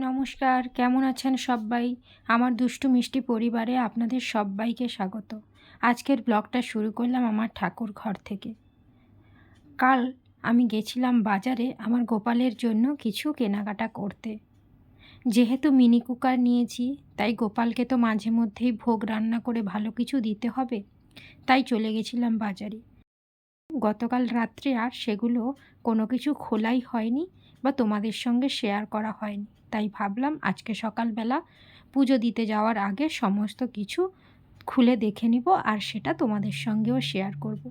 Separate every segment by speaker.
Speaker 1: নমস্কার, কেমন আছেন সব্বাই? আমার দুষ্টু মিষ্টি পরিবারে আপনাদের সব্বাইকে স্বাগত। আজকের ব্লগটা শুরু করলাম আমার ঠাকুর ঘর থেকে। কাল আমি গেছিলাম বাজারে আমার গোপালের জন্য কিছু কেনাকাটা করতে। যেহেতু মিনি কুকার নিয়েছি, তাই গোপালকে তো মাঝে মধ্যেই ভোগ রান্না করে ভালো কিছু দিতে হবে। তাই চলে গেছিলাম বাজারে। গতকাল রাত্রে আর সেগুলো কোনো কিছু খোলাই হয়নি বা তোমাদের সঙ্গে শেয়ার করা হয়নি। তাই ভাবলাম আজকে সকালবেলা পুজো দিতে যাওয়ার আগে সমস্ত কিছু খুলে দেখে নিব আর সেটা তোমাদের সঙ্গেও শেয়ার করব।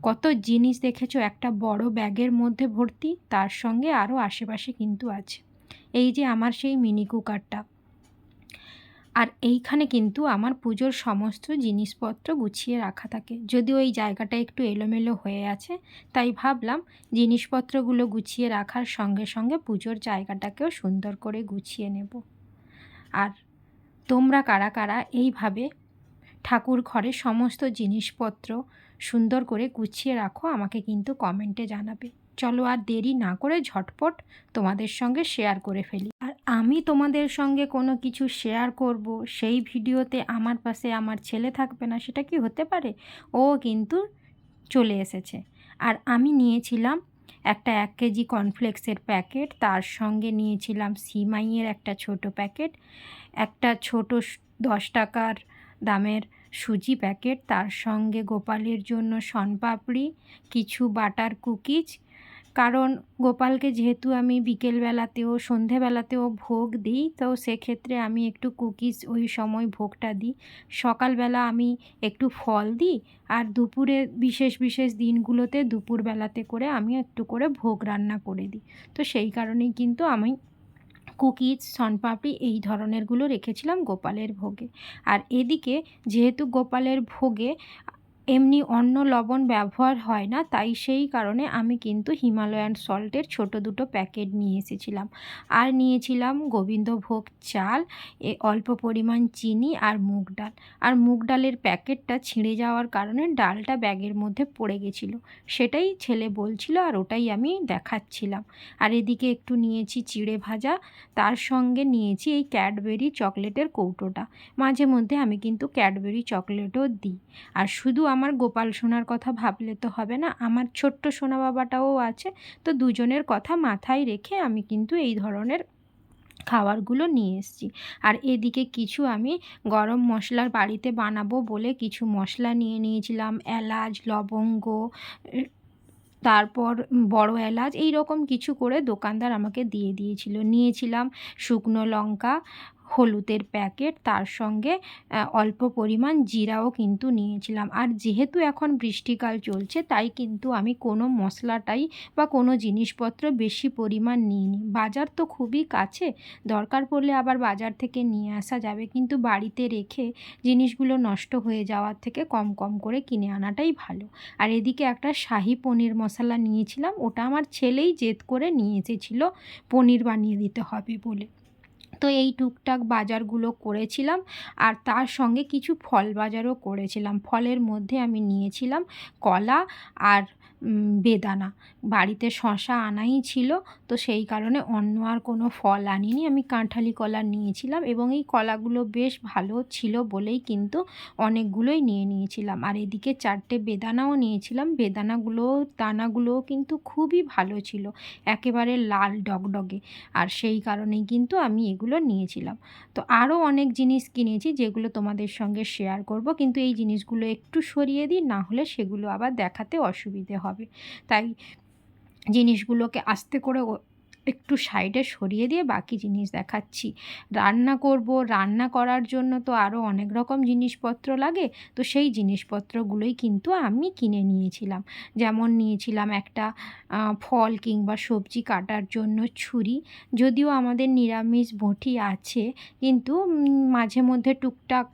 Speaker 1: কত জিনিস দেখেছো, একটা বড় ব্যাগের মধ্যে ভর্তি, তার সঙ্গে আরও আশেপাশে কিন্তু আছে। এই যে আমার সেই মিনি কুকারটা, আর এইখানে কিন্তু আমার পুজোর সমস্ত জিনিসপত্র গুছিয়ে রাখা থাকে। যদিও এই জায়গাটা একটু এলোমেলো হয়ে আছে, তাই ভাবলাম জিনিসপত্রগুলো গুছিয়ে রাখার সঙ্গে সঙ্গে পুজোর জায়গাটাকেও সুন্দর করে গুছিয়ে নেব। আর তোমরা কারা কারা এইভাবে ঠাকুর ঘরে সমস্ত জিনিসপত্র সুন্দর করে গুছিয়ে রাখো, আমাকে কিন্তু কমেন্টে জানাবে। চলো আর দেরি না করে ঝটপট তোমাদের সঙ্গে শেয়ার করে ফেলি। আর আমি তোমাদের সঙ্গে কোনো কিছু শেয়ার করব, সেই ভিডিওতে আমার পাশে আমার ছেলে থাকবে না, সেটা কি হতে পারে? ও কিন্তু চলে এসেছে। আর আমি নিয়েছিলাম একটা 1 কেজি কর্নফ্লেক্সের প্যাকেট, তার সঙ্গে নিয়েছিলাম সিমাইয়ের একটা ছোট প্যাকেট, একটা ছোট 10 টাকার দামের সুজি প্যাকেট, তার সঙ্গে গোপালের জন্য শনপাপড়ি, কিছু বাটার কুকিজ। কারণ গোপালকে যেহেতু আমি বিকেলবেলাতেও সন্ধেবেলাতেও ভোগ দিই, তো সেক্ষেত্রে আমি একটু কুকিজ ওই সময় ভোগটা দিই। সকালবেলা আমি একটু ফল দিই, আর দুপুরে বিশেষ বিশেষ দিনগুলোতে দুপুরবেলাতে করে আমি একটু করে ভোগ রান্না করে দিই। তো সেই কারণেই কিন্তু আমি কুকিজ, শনপাপড়ি এই ধরনেরগুলো রেখেছিলাম গোপালের ভোগে। আর এদিকে যেহেতু গোপালের ভোগে এমনি অন্য লবণ ব্যবহার হয় না, তাই সেই কারণে আমি কিন্তু হিমালয়ান সল্টের ছোট দুটো প্যাকেট নিয়ে এসেছিলাম। আর নিয়েছিলাম গোবিন্দভোগ চাল, অল্প পরিমাণ চিনি আর মুগ ডাল। আর মুগ ডালের প্যাকেটটা ছিঁড়ে যাওয়ার কারণে ডালটা ব্যাগের মধ্যে পড়ে গেছিলো, সেটাই ছেলে বলছিল আর ওটাই আমি দেখাচ্ছিলাম। আর এদিকে একটু নিয়েছি চিড়ে ভাজা, তার সঙ্গে নিয়েছি এই ক্যাডবেরি চকলেটের কৌটোটা। মাঝে মধ্যে আমি কিন্তু ক্যাডবেরি চকলেটও দিই। আর শুধু আমার গোপাল সোনার কথা ভাবলে তো হবে না, আমার ছোট্ট সোনা বাবাটাও আছে। তো দুজনের কথা মাথায় রেখে আমি কিন্তু এই ধরনের খাবারগুলো নিয়ে এসেছি। আর এদিকে কিছু আমি গরম মশলার বাড়িতে বানাবো বলে কিছু মশলা নিয়ে নিয়েছিলাম, এলাচ, লবঙ্গ, তারপর বড় এলাচ, এই রকম কিছু করে দোকানদার আমাকে দিয়ে দিয়েছিল। নিয়েছিলাম শুকনো লঙ্কা, হলুদের প্যাকেট, তার সঙ্গে অল্প পরিমাণ জিরাও কিন্তু নিয়েছিলাম। আর যেহেতু এখন বৃষ্টিকাল চলছে, তাই কিন্তু আমি কোনো মশলাটাই বা কোনো জিনিসপত্র বেশি পরিমাণ নিইনি। বাজার তো খুবই কাছে, দরকার পড়লে আবার বাজার থেকে নিয়ে আসা যাবে, কিন্তু বাড়িতে রেখে জিনিসগুলো নষ্ট হয়ে যাওয়ার থেকে কম কম করে কিনে আনাটাই ভালো। আর এদিকে একটা শাহি পনির মশলা নিয়েছিলাম, ওটা আমার ছেলেই জেদ করে নিয়ে এসেছিল পনির বানিয়ে দিতে হবে বলে। তো এই টুকটাক বাজারগুলো করেছিলাম। আর তার সঙ্গে কিছু ফল বাজারও করেছিলাম। ফলের মধ্যে আমি নিয়েছিলাম কলা আর বেদানা। বাড়িতে শসা আনাই ছিল, তো সেই কারণে অন্য আর কোনো ফল আনিনি। আমি কাঁঠালি কলা নিয়েছিলাম এবং এই কলাগুলো বেশ ভালো ছিল বলেই কিন্তু অনেকগুলোই নিয়ে নিয়েছিলাম। আর এদিকে 4টে বেদানাও নিয়েছিলাম। দানাগুলোও কিন্তু খুবই ভালো ছিল, একেবারে লাল ডগডগে। আর সেই কারণেই কিন্তু আমি এগুলো নিয়েছিলাম। তো আরও অনেক জিনিস কিনেছি যেগুলো তোমাদের সঙ্গে শেয়ার করব, কিন্তু এই জিনিসগুলো একটু সরিয়ে দিই, না হলে সেগুলো আবার দেখাতে অসুবিধে হবে। তাই জিনিসগুলোকে আস্তে করে একটু সাইডে সরিয়ে দিয়ে বাকি জিনিস দেখাচ্ছি। রান্না করব, রান্না করার জন্য তো আরও অনেক রকম জিনিসপত্র লাগে, তো সেই জিনিসপত্রগুলোই কিন্তু আমি কিনে নিয়েছিলাম। যেমন নিয়েছিলাম একটা ফল কিংবা সবজি কাটার জন্য ছুরি। যদিও আমাদের নিরামিষ বঁটি আছে, কিন্তু মাঝে মধ্যে টুকটাক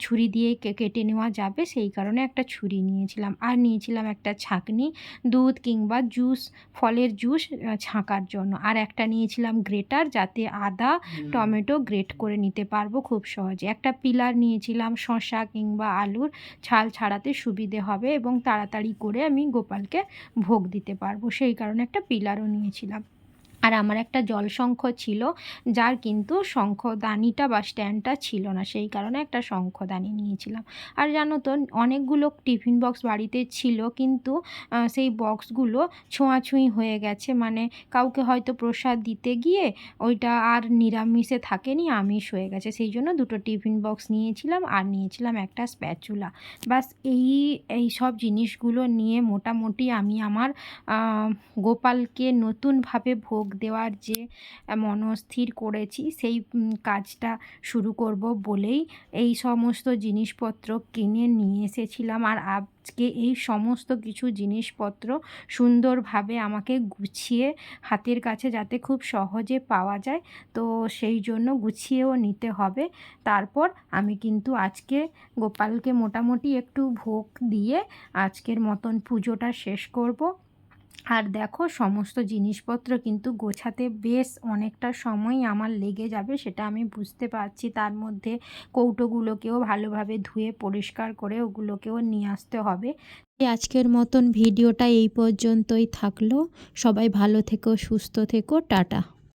Speaker 1: ছুরি দিয়ে কেটে নেওয়া যাবে, সেই কারণে একটা ছুরি নিয়েছিলাম। আর নিয়েছিলাম একটা ছাঁকনি, দুধ কিংবা ফলের জুস ছাঁকার জন্য। আর একটা নিয়েছিলাম গ্রেটার, যাতে আদা টমেটো গ্রেট করে নিতে পারবো খুব সহজে। একটা পিলার নিয়েছিলাম, শসা কিংবা আলুর ছাল ছাড়াতে সুবিধে হবে এবং তাড়াতাড়ি করে আমি গোপালকে ভোগ দিতে পারবো, সেই কারণে একটা পিলারও নিয়েছিলাম। আর আমার একটা জলশঙ্খ ছিল, যার কিন্তু শঙ্খদানিটা বা স্ট্যান্ডটা ছিল না, সেই কারণে একটা শঙ্খদানি নিয়েছিলাম। আর জানো তো, অনেকগুলো টিফিন বক্স বাড়িতে ছিল, কিন্তু সেই বক্সগুলো ছোঁয়াছুঁয়ি হয়ে গেছে, মানে কাউকে হয়তো প্রসাদ দিতে গিয়ে ওইটা আর নিরামিষে থাকেনি, আমিষ হয়ে গেছে। সেই জন্য দুটো টিফিন বক্স নিয়েছিলাম, আর নিয়েছিলাম একটা স্প্যাচুলা। ব্যাস এই সব জিনিসগুলো নিয়ে মোটামুটি আমি আমার গোপালকে নতুনভাবে ভোগ দেওয়ার যে মনস্থির করেছি, সেই কাজটা শুরু করব বলেই এই সমস্ত জিনিসপত্র কিনে নিয়ে এসেছিলাম। আর আজকে এই সমস্ত কিছু জিনিসপত্র সুন্দরভাবে আমাকে গুছিয়ে হাতের কাছে যাতে খুব সহজে পাওয়া যায়, তো সেই জন্য গুছিয়েও নিতে হবে। তারপর আমি কিন্তু আজকে গোপালকে মোটামুটি একটু ভোগ দিয়ে আজকের মতন পুজোটা শেষ করব। আর দেখো, সমস্ত জিনিসপত্র কিন্তু গোছাতে বেশ অনেকটা সময় আমার লেগে যাবে, সেটা আমি বুঝতে পারছি। তার মধ্যে কৌটোগুলোকেও ভালোভাবে ধুয়ে পরিষ্কার করে ওগুলোকেও নিয়ে আসতে হবে। আজকের মতন ভিডিওটা এই পর্যন্তই থাকলো। সবাই ভালো থেকো, সুস্থ থেকো, টাটা।